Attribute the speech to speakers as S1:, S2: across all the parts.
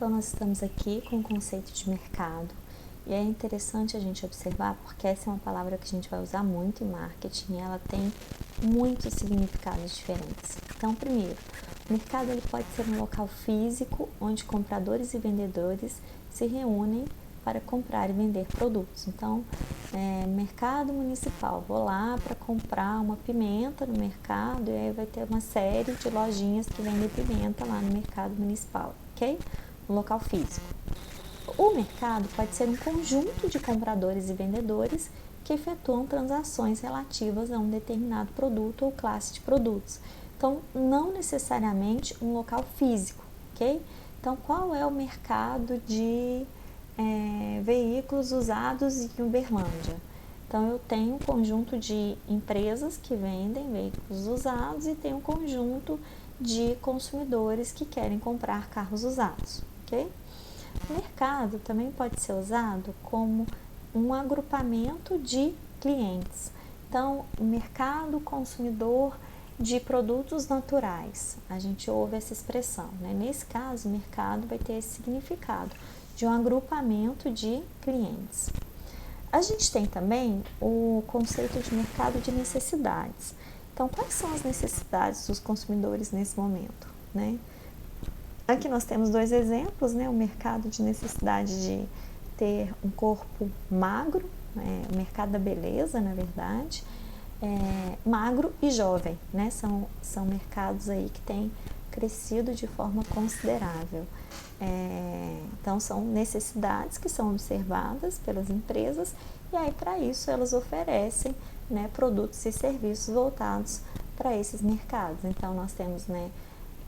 S1: então nós estamos aqui com o conceito de mercado e é interessante a gente observar porque essa é uma palavra que a gente vai usar muito em marketing e ela tem muitos significados diferentes. Então, primeiro, o mercado ele pode ser um local físico onde compradores e vendedores se reúnem para comprar e vender produtos. Então, mercado municipal, vou lá para comprar uma pimenta no mercado e aí vai ter uma série de lojinhas que vendem pimenta lá no mercado municipal, ok? No local físico. O mercado pode ser um conjunto de compradores e vendedores que efetuam transações relativas a um determinado produto ou classe de produtos. Então, não necessariamente um local físico, ok? Então, qual é o mercado de veículos usados em Uberlândia? Então, eu tenho um conjunto de empresas que vendem veículos usados e tem um conjunto de consumidores que querem comprar carros usados, ok? O mercado também pode ser usado como um agrupamento de clientes. Então, mercado consumidor de produtos naturais, a gente ouve essa expressão, né? Nesse caso, o mercado vai ter esse significado de um agrupamento de clientes. A gente tem também o conceito de mercado de necessidades. Então, quais são as necessidades dos consumidores nesse momento, né? Aqui nós temos dois exemplos, né? O mercado de necessidade de ter um corpo magro, o mercado da beleza, na verdade, magro e jovem, né? São mercados aí que têm crescido de forma considerável. Então, são necessidades que são observadas pelas empresas e aí, para isso, elas oferecem, né, produtos e serviços voltados para esses mercados. Então, nós temos, né,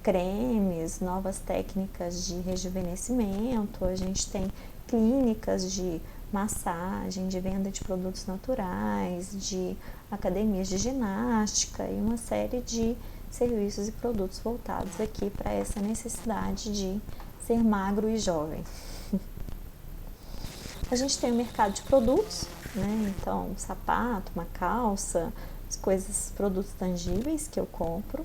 S1: cremes, novas técnicas de rejuvenescimento, a gente tem clínicas de massagem, de venda de produtos naturais, de academias de ginástica e uma série de serviços e produtos voltados aqui para essa necessidade de ser magro e jovem. A gente tem o mercado de produtos, né? Então, um sapato, uma calça, as coisas, produtos tangíveis que eu compro.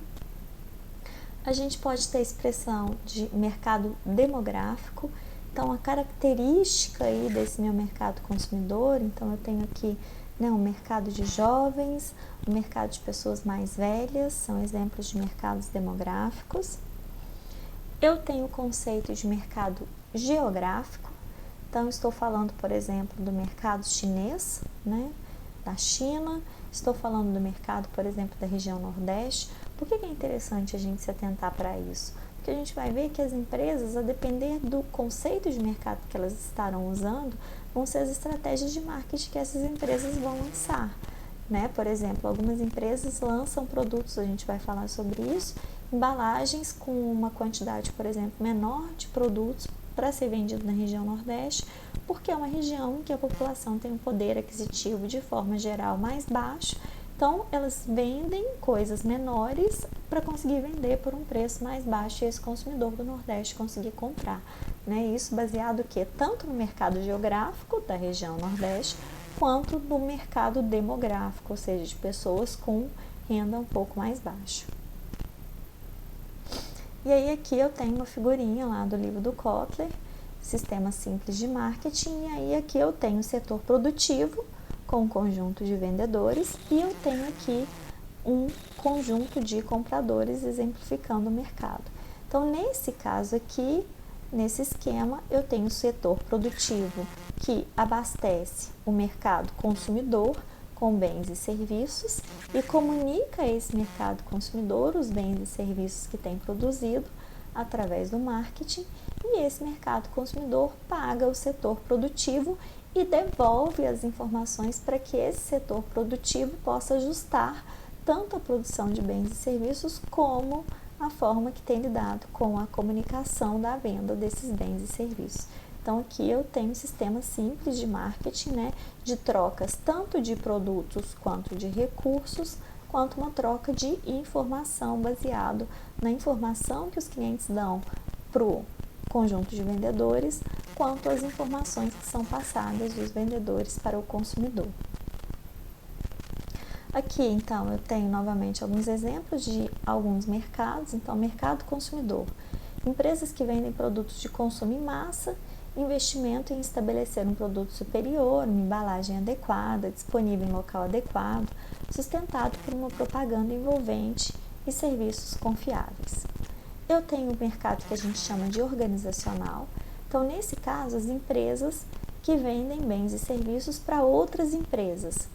S1: A gente pode ter a expressão de mercado demográfico. Então, a característica aí desse meu mercado consumidor, então eu tenho aqui, né, um mercado de jovens, um mercado de pessoas mais velhas, são exemplos de mercados demográficos. Eu tenho o conceito de mercado geográfico, então estou falando, por exemplo, do mercado chinês, né, da China, estou falando do mercado, por exemplo, da região Nordeste. Por que é interessante a gente se atentar para isso? Porque a gente vai ver que as empresas, a depender do conceito de mercado que elas estarão usando, vão ser as estratégias de marketing que essas empresas vão lançar, né? Por exemplo, algumas empresas lançam produtos, a gente vai falar sobre isso, embalagens com uma quantidade, por exemplo, menor de produtos para ser vendido na região Nordeste, porque é uma região em que a população tem um poder aquisitivo de forma geral mais baixo. Então, elas vendem coisas menores para conseguir vender por um preço mais baixo e esse consumidor do Nordeste conseguir comprar, né? Isso baseado que tanto no mercado geográfico da região Nordeste, quanto no mercado demográfico, ou seja, de pessoas com renda um pouco mais baixa. E aí aqui eu tenho uma figurinha lá do livro do Kotler, Sistema Simples de Marketing, e aí aqui eu tenho o setor produtivo, com um conjunto de vendedores, e eu tenho aqui um conjunto de compradores exemplificando o mercado. Então, nesse caso aqui, nesse esquema, eu tenho o setor produtivo que abastece o mercado consumidor com bens e serviços e comunica a esse mercado consumidor os bens e serviços que tem produzido através do marketing, e esse mercado consumidor paga o setor produtivo e devolve as informações para que esse setor produtivo possa ajustar tanto a produção de bens e serviços como a forma que tem lidado com a comunicação da venda desses bens e serviços. Então, aqui eu tenho um sistema simples de marketing, né, de trocas tanto de produtos quanto de recursos, quanto uma troca de informação baseado na informação que os clientes dão para o conjunto de vendedores, quanto as informações que são passadas dos vendedores para o consumidor. Aqui, então, eu tenho novamente alguns exemplos de alguns mercados. Então, mercado consumidor. Empresas que vendem produtos de consumo em massa, investimento em estabelecer um produto superior, uma embalagem adequada, disponível em local adequado, sustentado por uma propaganda envolvente e serviços confiáveis. Eu tenho um mercado que a gente chama de organizacional. Então, nesse caso, as empresas que vendem bens e serviços para outras empresas.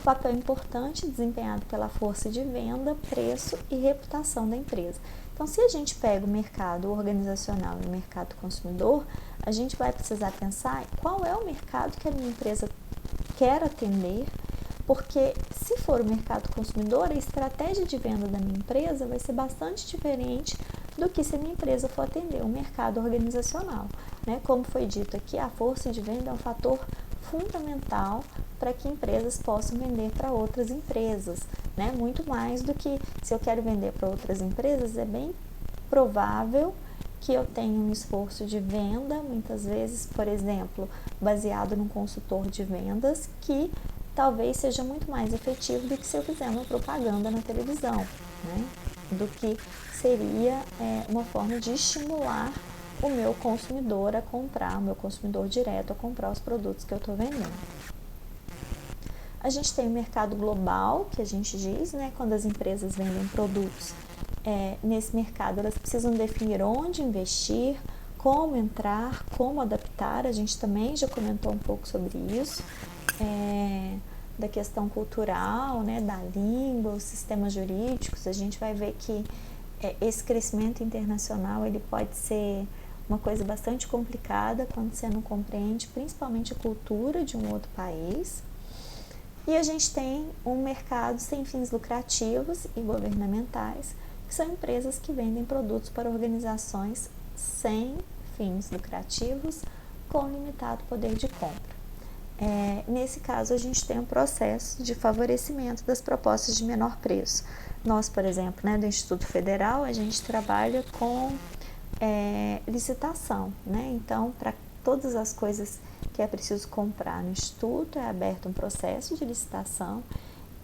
S1: Papel importante desempenhado pela força de venda, preço e reputação da empresa. Então, se a gente pega o mercado organizacional e o mercado consumidor, a gente vai precisar pensar qual é o mercado que a minha empresa quer atender, porque se for o mercado consumidor, a estratégia de venda da minha empresa vai ser bastante diferente do que se a minha empresa for atender o mercado organizacional. Né? Como foi dito aqui, a força de venda é um fator fundamental para que empresas possam vender para outras empresas, né? Muito mais do que se eu quero vender para outras empresas, é bem provável que eu tenha um esforço de venda, muitas vezes, por exemplo, baseado num consultor de vendas, que talvez seja muito mais efetivo do que se eu fizer uma propaganda na televisão, né? Do que seria uma forma de estimular o meu consumidor a comprar, o meu consumidor direto a comprar os produtos que eu estou vendendo. A gente tem o mercado global, que a gente diz, né, quando as empresas vendem produtos. Nesse mercado, elas precisam definir onde investir, como entrar, como adaptar. A gente também já comentou um pouco sobre isso, da questão cultural, né, da língua, os sistemas jurídicos. A gente vai ver que esse crescimento internacional ele pode ser uma coisa bastante complicada quando você não compreende principalmente a cultura de um outro país. E a gente tem um mercado sem fins lucrativos e governamentais, que são empresas que vendem produtos para organizações sem fins lucrativos com limitado poder de compra. Nesse caso, a gente tem um processo de favorecimento das propostas de menor preço. Nós, por exemplo, né, do Instituto Federal, a gente trabalha com licitação, né? Então, para todas as coisas que é preciso comprar no Instituto, é aberto um processo de licitação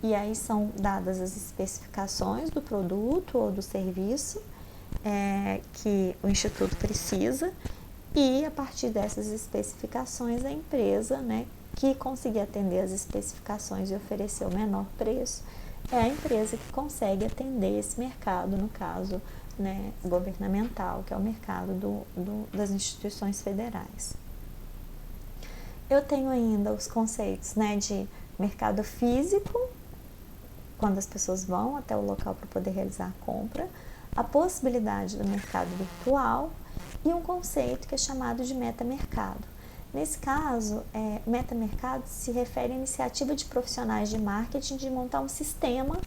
S1: e aí são dadas as especificações do produto ou do serviço que o Instituto precisa e a partir dessas especificações a empresa, né, que conseguir atender as especificações e oferecer o menor preço é a empresa que consegue atender esse mercado, no caso, né, governamental, que é o mercado das instituições federais. Eu tenho ainda os conceitos, né, de mercado físico, quando as pessoas vão até o local para poder realizar a compra, a possibilidade do mercado virtual e um conceito que é chamado de metamercado. Nesse caso, metamercado se refere à iniciativa de profissionais de marketing de montar um sistema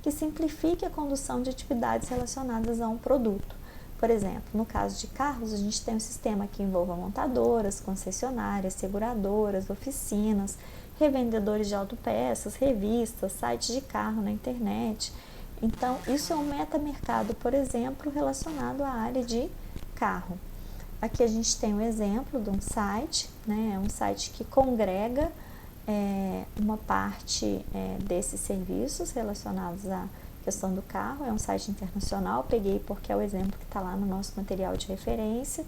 S1: que simplifique a condução de atividades relacionadas a um produto. Por exemplo, no caso de carros, a gente tem um sistema que envolva montadoras, concessionárias, seguradoras, oficinas, revendedores de autopeças, revistas, sites de carro na internet. Então, isso é um metamercado, por exemplo, relacionado à área de carro. Aqui a gente tem um exemplo de um site, né? É um site que congrega uma parte desses serviços relacionados à questão do carro. É um site internacional, peguei porque é o exemplo que está lá no nosso material de referência.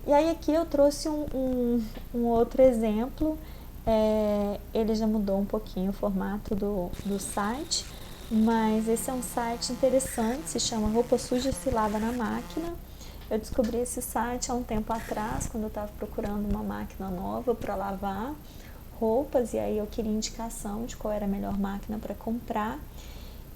S1: E aí aqui eu trouxe um outro exemplo, ele já mudou um pouquinho o formato do site, mas esse é um site interessante, se chama Roupa Suja Se Lava na Máquina. Eu descobri esse site há um tempo atrás, quando eu estava procurando uma máquina nova para lavar roupas, e aí eu queria indicação de qual era a melhor máquina para comprar.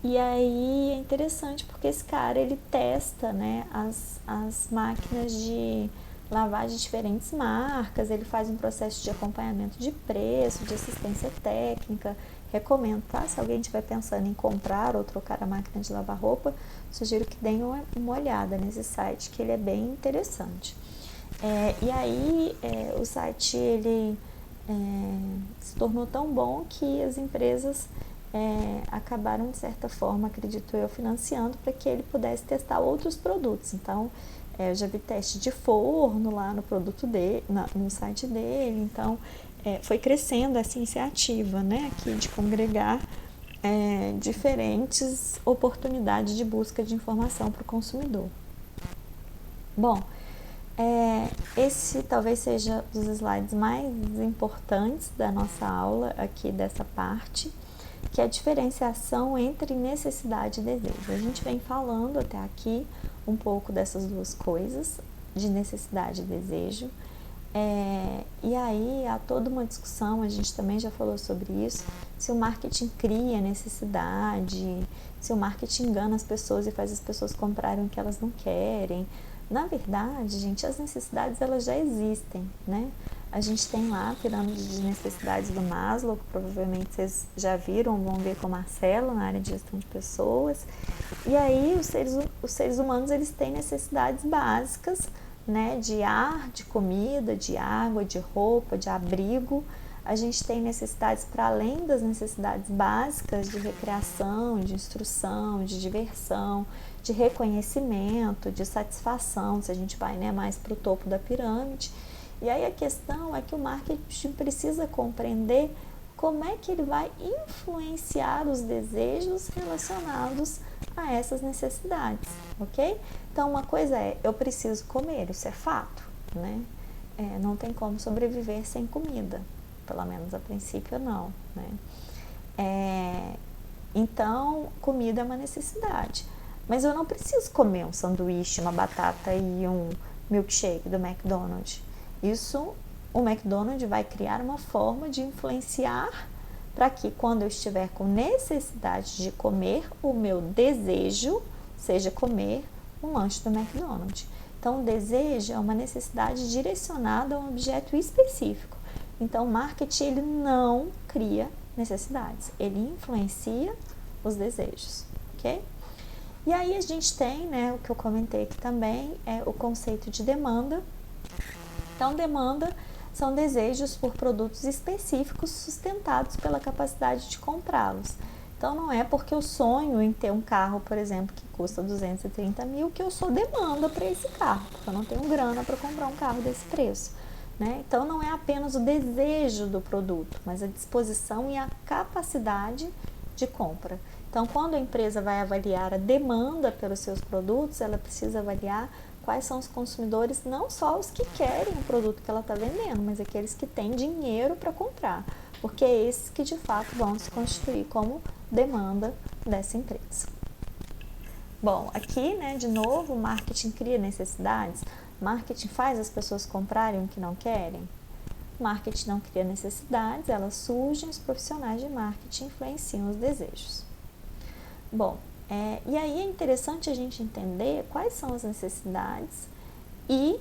S1: E aí é interessante porque esse cara, ele testa, né, as máquinas de lavar de diferentes marcas, ele faz um processo de acompanhamento de preço, de assistência técnica. Recomendo, tá? Se alguém estiver pensando em comprar ou trocar a máquina de lavar roupa, sugiro que deem uma olhada nesse site, que ele é bem interessante. E aí o site ele se tornou tão bom que as empresas acabaram, de certa forma, acredito eu, financiando para que ele pudesse testar outros produtos. Então, eu já vi teste de forno lá no produto dele, no site dele. Então, foi crescendo essa iniciativa, né, aqui de congregar diferentes oportunidades de busca de informação para o consumidor. Bom, esse talvez seja um dos slides mais importantes da nossa aula aqui dessa parte, que é a diferenciação entre necessidade e desejo. A gente vem falando até aqui um pouco dessas duas coisas, de necessidade e desejo. E aí há toda uma discussão, a gente também já falou sobre isso, se o marketing cria necessidade, se o marketing engana as pessoas e faz as pessoas comprarem o que elas não querem. Na verdade, gente, as necessidades elas já existem, né? A gente tem lá a pirâmide de necessidades do Maslow, que provavelmente vocês já viram, vão ver com o Marcelo na área de gestão de pessoas. E aí os seres humanos eles têm necessidades básicas, né, de ar, de comida, de água, de roupa, de abrigo. A gente tem necessidades para além das necessidades básicas de recreação, de instrução, de diversão, de reconhecimento, de satisfação, se a gente vai, né, mais para o topo da pirâmide. E aí a questão é que o marketing precisa compreender como é que ele vai influenciar os desejos relacionados a essas necessidades, ok? Então, uma coisa é, eu preciso comer, isso é fato, né? Não tem como sobreviver sem comida, pelo menos a princípio não, né? Então, comida é uma necessidade, mas eu não preciso comer um sanduíche, uma batata e um milkshake do McDonald's. Isso, o McDonald's vai criar uma forma de influenciar para que quando eu estiver com necessidade de comer, o meu desejo seja comer um lanche do McDonald's. Então, o desejo é uma necessidade direcionada a um objeto específico. Então, o marketing ele não cria necessidades, ele influencia os desejos, ok? E aí a gente tem, né, o que eu comentei aqui também, é o conceito de demanda. Então, demanda são desejos por produtos específicos sustentados pela capacidade de comprá-los. Então, não é porque eu sonho em ter um carro, por exemplo, que custa 230 mil, que eu sou demanda para esse carro, porque eu não tenho grana para comprar um carro desse preço, né? Então, não é apenas o desejo do produto, mas a disposição e a capacidade de compra. Então, quando a empresa vai avaliar a demanda pelos seus produtos, ela precisa avaliar quais são os consumidores, não só os que querem o produto que ela está vendendo, mas aqueles que têm dinheiro para comprar, porque é esses que de fato vão se constituir como demanda dessa empresa. Bom, aqui, né, de novo, o marketing cria necessidades, marketing faz as pessoas comprarem o que não querem. O marketing não cria necessidades, elas surgem, os profissionais de marketing influenciam os desejos. Bom, e aí é interessante a gente entender quais são as necessidades e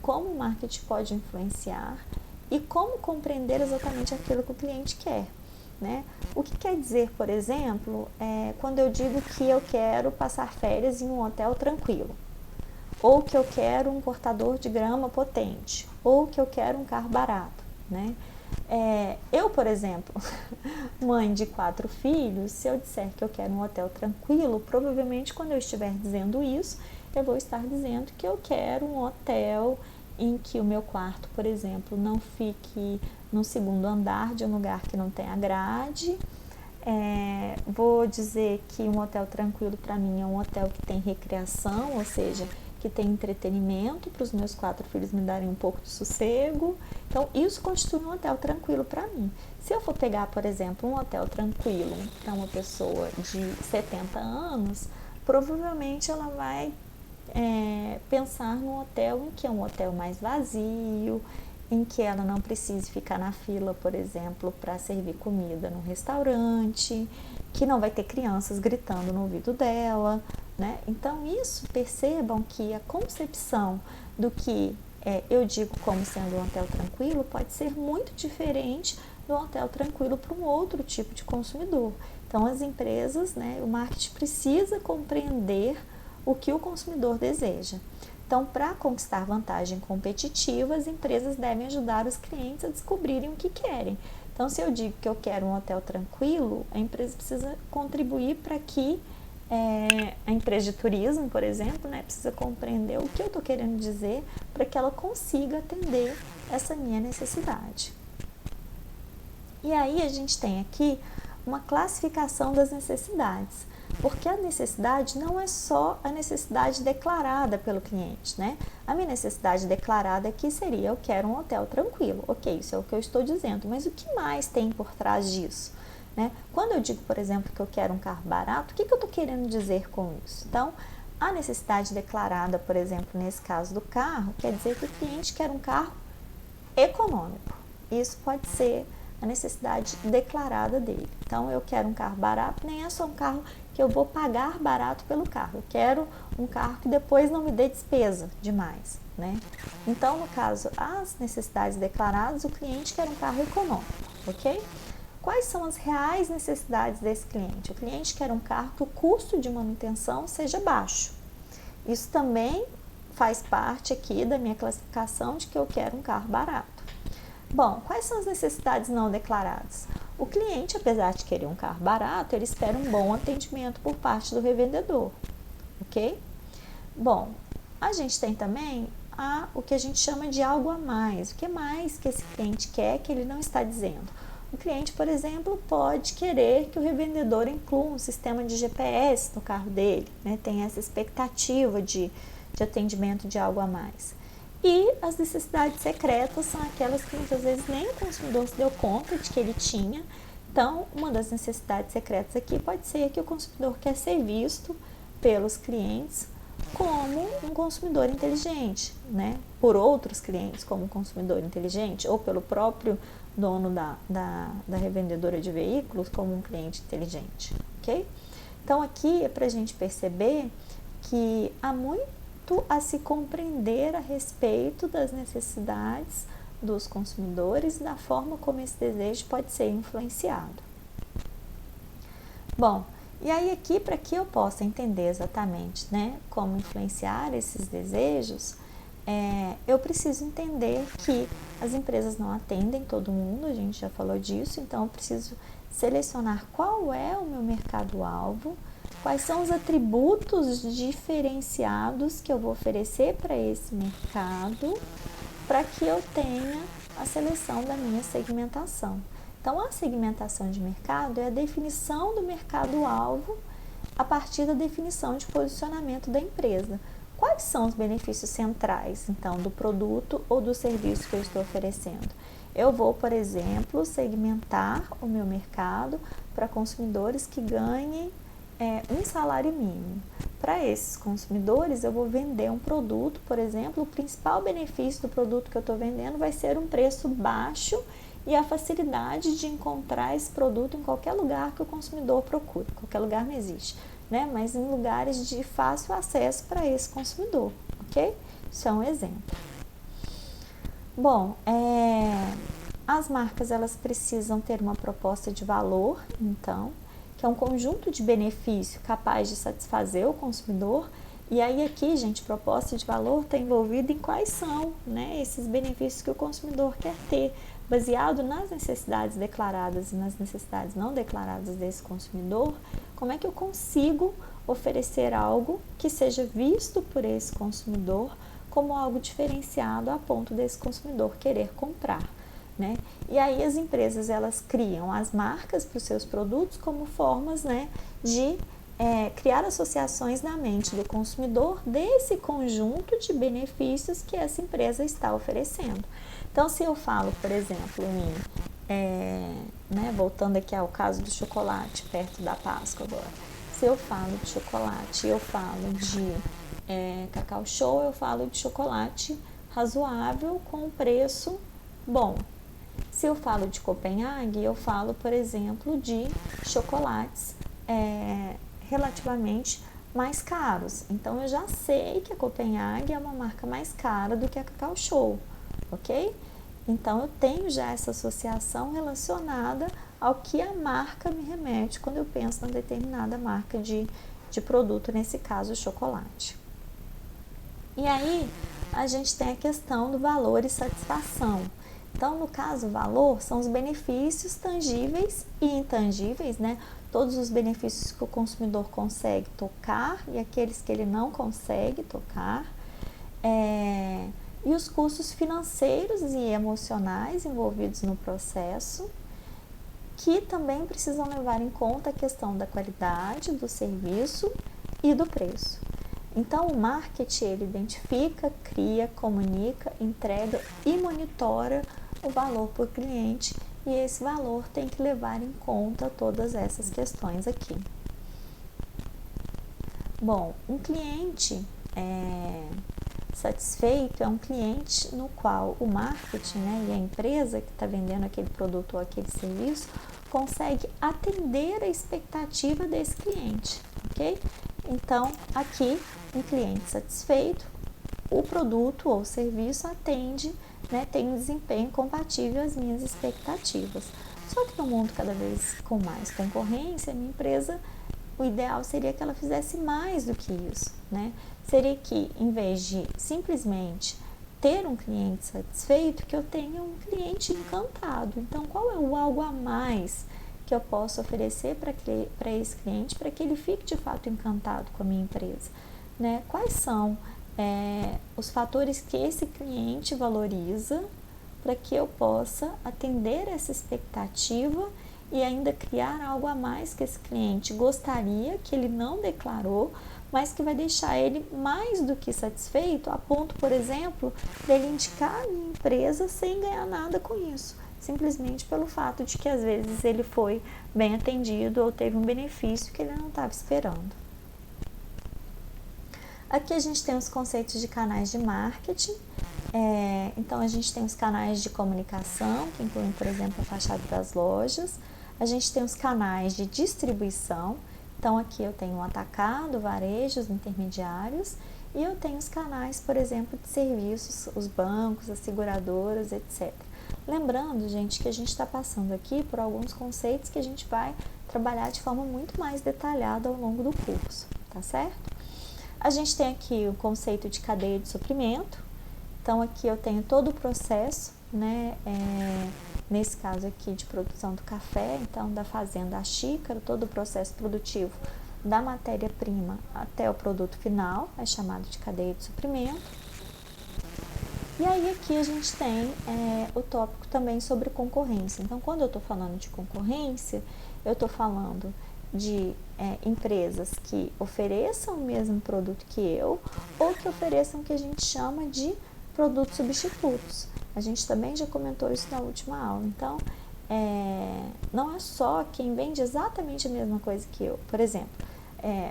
S1: como o marketing pode influenciar e como compreender exatamente aquilo que o cliente quer, né? O que quer dizer, por exemplo, quando eu digo que eu quero passar férias em um hotel tranquilo, ou que eu quero um cortador de grama potente, ou que eu quero um carro barato, né? Eu, por exemplo, mãe de 4 filhos, se eu disser que eu quero um hotel tranquilo, provavelmente quando eu estiver dizendo isso, eu vou estar dizendo que eu quero um hotel em que o meu quarto, por exemplo, não fique no segundo andar de um lugar que não tenha grade. Vou dizer que um hotel tranquilo para mim é um hotel que tem recreação, ou seja, que tem entretenimento para os meus 4 filhos me darem um pouco de sossego. Então, isso constitui um hotel tranquilo para mim. Se eu for pegar, por exemplo, um hotel tranquilo para uma pessoa de 70 anos, provavelmente ela vai pensar num hotel em que é um hotel mais vazio, em que ela não precise ficar na fila, por exemplo, para servir comida no restaurante, que não vai ter crianças gritando no ouvido dela, né? Então, isso, percebam que a concepção do que eu digo como sendo um hotel tranquilo pode ser muito diferente do hotel tranquilo para um outro tipo de consumidor. Então, as empresas, né, o marketing precisa compreender o que o consumidor deseja. Então, para conquistar vantagem competitiva, as empresas devem ajudar os clientes a descobrirem o que querem. Então, se eu digo que eu quero um hotel tranquilo, a empresa precisa contribuir para que a empresa de turismo, por exemplo, né, precisa compreender o que eu estou querendo dizer para que ela consiga atender essa minha necessidade. E aí a gente tem aqui uma classificação das necessidades. Porque a necessidade não é só a necessidade declarada pelo cliente, né? A minha necessidade declarada aqui seria: eu quero um hotel tranquilo. Ok, isso é o que eu estou dizendo, mas o que mais tem por trás disso? Né? Quando eu digo, por exemplo, que eu quero um carro barato, o que eu estou querendo dizer com isso? Então, a necessidade declarada, por exemplo, nesse caso do carro, quer dizer que o cliente quer um carro econômico. Isso pode ser a necessidade declarada dele. Então, eu quero um carro barato, nem é só um carro que eu vou pagar barato pelo carro. Eu quero um carro que depois não me dê despesa demais, né? Então, no caso, as necessidades declaradas, o cliente quer um carro econômico, ok? Quais são as reais necessidades desse cliente? O cliente quer um carro que o custo de manutenção seja baixo. Isso também faz parte aqui da minha classificação de que eu quero um carro barato. Bom, quais são as necessidades não declaradas? O cliente, apesar de querer um carro barato, ele espera um bom atendimento por parte do revendedor, ok? Bom, a gente tem também o que a gente chama de algo a mais. O que mais que esse cliente quer que ele não está dizendo? O cliente, por exemplo, pode querer que o revendedor inclua um sistema de GPS no carro dele, né? Tem essa expectativa de atendimento de algo a mais. E as necessidades secretas são aquelas que muitas vezes nem o consumidor se deu conta de que ele tinha. Então, uma das necessidades secretas aqui pode ser que o consumidor quer ser visto pelos clientes como um consumidor inteligente, né? Por outros clientes como um consumidor inteligente, ou pelo próprio dono da revendedora de veículos como um cliente inteligente, ok? Então, aqui é para a gente perceber que há muito a se compreender a respeito das necessidades dos consumidores e da forma como esse desejo pode ser influenciado. Bom, e aí aqui, para que eu possa entender exatamente, né, como influenciar esses desejos, eu preciso entender que as empresas não atendem todo mundo, a gente já falou disso, então eu preciso selecionar qual é o meu mercado-alvo, quais são os atributos diferenciados que eu vou oferecer para esse mercado, para que eu tenha a seleção da minha segmentação. Então, a segmentação de mercado é a definição do mercado-alvo a partir da definição de posicionamento da empresa. Quais são os benefícios centrais, então, do produto ou do serviço que eu estou oferecendo? Eu vou, por exemplo, segmentar o meu mercado para consumidores que ganhem um salário mínimo. Para esses consumidores, eu vou vender um produto, por exemplo, o principal benefício do produto que eu estou vendendo vai ser um preço baixo e a facilidade de encontrar esse produto em qualquer lugar que o consumidor procure. Qualquer lugar não existe, né? Mas em lugares de fácil acesso para esse consumidor, ok? Isso é um exemplo. Bom, as marcas elas precisam ter uma proposta de valor, então, que é um conjunto de benefício capaz de satisfazer o consumidor. E aí aqui, gente, proposta de valor está envolvida em quais são, né, esses benefícios que o consumidor quer ter, baseado nas necessidades declaradas e nas necessidades não declaradas desse consumidor. Como é que eu consigo oferecer algo que seja visto por esse consumidor como algo diferenciado a ponto desse consumidor querer comprar, né? E aí as empresas elas criam as marcas para os seus produtos como formas, né, de criar associações na mente do consumidor desse conjunto de benefícios que essa empresa está oferecendo. Então, se eu falo, por exemplo, voltando aqui ao caso do chocolate, perto da Páscoa agora, se eu falo de chocolate, eu falo de Cacau Show, eu falo de chocolate razoável com preço bom. Se eu falo de Copenhague, eu falo, por exemplo, de chocolates relativamente mais caros. Então, eu já sei que a Copenhague é uma marca mais cara do que a Cacau Show, ok? Então, eu tenho já essa associação relacionada ao que a marca me remete quando eu penso em determinada marca de produto, nesse caso, o chocolate. E aí, a gente tem a questão do valor e satisfação. Então, no caso, valor são os benefícios tangíveis e intangíveis, né? Todos os benefícios que o consumidor consegue tocar e aqueles que ele não consegue tocar. E os custos financeiros e emocionais envolvidos no processo, que também precisam levar em conta a questão da qualidade do serviço e do preço. Então, o marketing, ele identifica, cria, comunica, entrega e monitora o valor por cliente, e esse valor tem que levar em conta todas essas questões aqui. Bom, um cliente satisfeito é um cliente no qual o marketing, né, e a empresa que está vendendo aquele produto ou aquele serviço consegue atender a expectativa desse cliente, ok? Então, aqui, um cliente satisfeito, o produto ou serviço atende, né, tem um desempenho compatível às minhas expectativas. Só que no mundo cada vez com mais concorrência, a minha empresa, o ideal seria que ela fizesse mais do que isso, né? Seria que, em vez de simplesmente ter um cliente satisfeito, que eu tenha um cliente encantado. Então, qual é o algo a mais que eu posso oferecer para esse cliente, para que ele fique de fato encantado com a minha empresa, né? Quais são os fatores que esse cliente valoriza para que eu possa atender essa expectativa e ainda criar algo a mais que esse cliente gostaria, que ele não declarou, mas que vai deixar ele mais do que satisfeito, a ponto, por exemplo, dele indicar a minha empresa sem ganhar nada com isso, simplesmente pelo fato de que às vezes ele foi bem atendido ou teve um benefício que ele não estava esperando. Aqui a gente tem os conceitos de canais de marketing. Então a gente tem os canais de comunicação, que incluem, por exemplo, a fachada das lojas. A gente tem os canais de distribuição. Então aqui eu tenho o atacado, varejos, intermediários, e eu tenho os canais, por exemplo, de serviços, os bancos, as seguradoras, etc. Lembrando, gente, que a gente está passando aqui por alguns conceitos que a gente vai trabalhar de forma muito mais detalhada ao longo do curso, tá certo? A gente tem aqui o conceito de cadeia de suprimento. Então aqui eu tenho todo o processo, né, nesse caso aqui de produção do café, então da fazenda à xícara, todo o processo produtivo da matéria-prima até o produto final, é chamado de cadeia de suprimento. E aí aqui a gente tem o tópico também sobre concorrência. Então, quando eu estou falando de concorrência, eu estou falando de empresas que ofereçam o mesmo produto que eu, ou que ofereçam o que a gente chama de produtos substitutos. A gente também já comentou isso na última aula. Então, não é só quem vende exatamente a mesma coisa que eu. Por exemplo,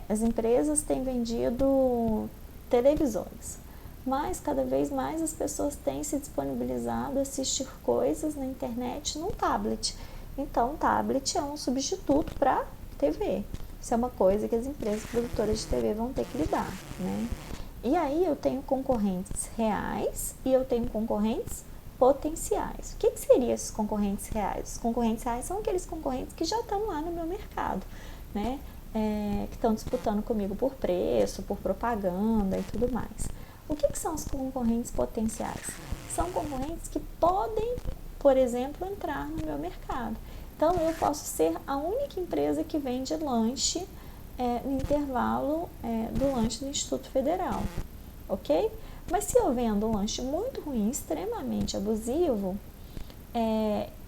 S1: as empresas têm vendido televisões, mas cada vez mais as pessoas têm se disponibilizado a assistir coisas na internet num tablet. Então, o tablet é um substituto para TV. Isso é uma coisa que as empresas produtoras de TV vão ter que lidar, né? E aí eu tenho concorrentes reais e eu tenho concorrentes potenciais. O que seriam esses concorrentes reais? Os concorrentes reais são aqueles concorrentes que já estão lá no meu mercado, né? Que estão disputando comigo por preço, por propaganda e tudo mais. O que são os concorrentes potenciais? São concorrentes que podem, por exemplo, entrar no meu mercado. Então, eu posso ser a única empresa que vende lanche no intervalo do lanche do Instituto Federal, ok? Mas se eu vendo um lanche muito ruim, extremamente abusivo,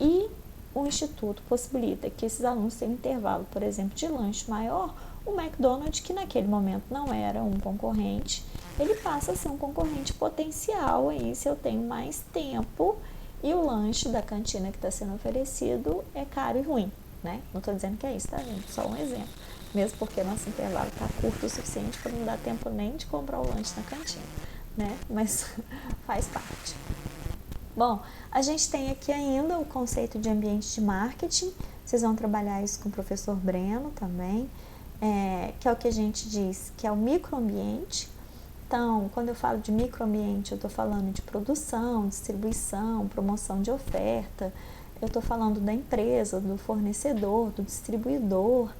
S1: e o Instituto possibilita que esses alunos tenham um intervalo, por exemplo, de lanche maior, o McDonald's, que naquele momento não era um concorrente, ele passa a ser um concorrente potencial aí se eu tenho mais tempo e o lanche da cantina que está sendo oferecido é caro e ruim, né? Não estou dizendo que é isso, tá, gente? Só um exemplo. Mesmo porque nosso intervalo está curto o suficiente para não dar tempo nem de comprar o lanche na cantina, né? Mas faz parte. Bom, a gente tem aqui ainda o conceito de ambiente de marketing. Vocês vão trabalhar isso com o professor Breno também, que é o que a gente diz que é o microambiente. Então, quando eu falo de microambiente, eu estou falando de produção, distribuição, promoção de oferta, eu estou falando da empresa, do fornecedor, do distribuidor,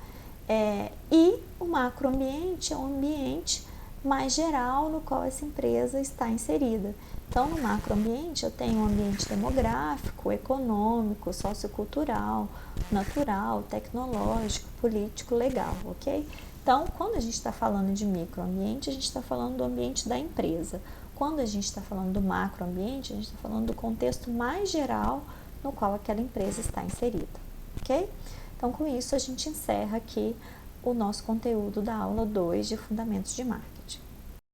S1: e o macroambiente é um ambiente mais geral no qual essa empresa está inserida. Então, no macroambiente, eu tenho um ambiente demográfico, econômico, sociocultural, natural, tecnológico, político, legal, ok? Então, quando a gente está falando de microambiente, a gente está falando do ambiente da empresa. Quando a gente está falando do macroambiente, a gente está falando do contexto mais geral no qual aquela empresa está inserida, ok? Então, com isso, a gente encerra aqui o nosso conteúdo da aula 2 de Fundamentos de Marketing.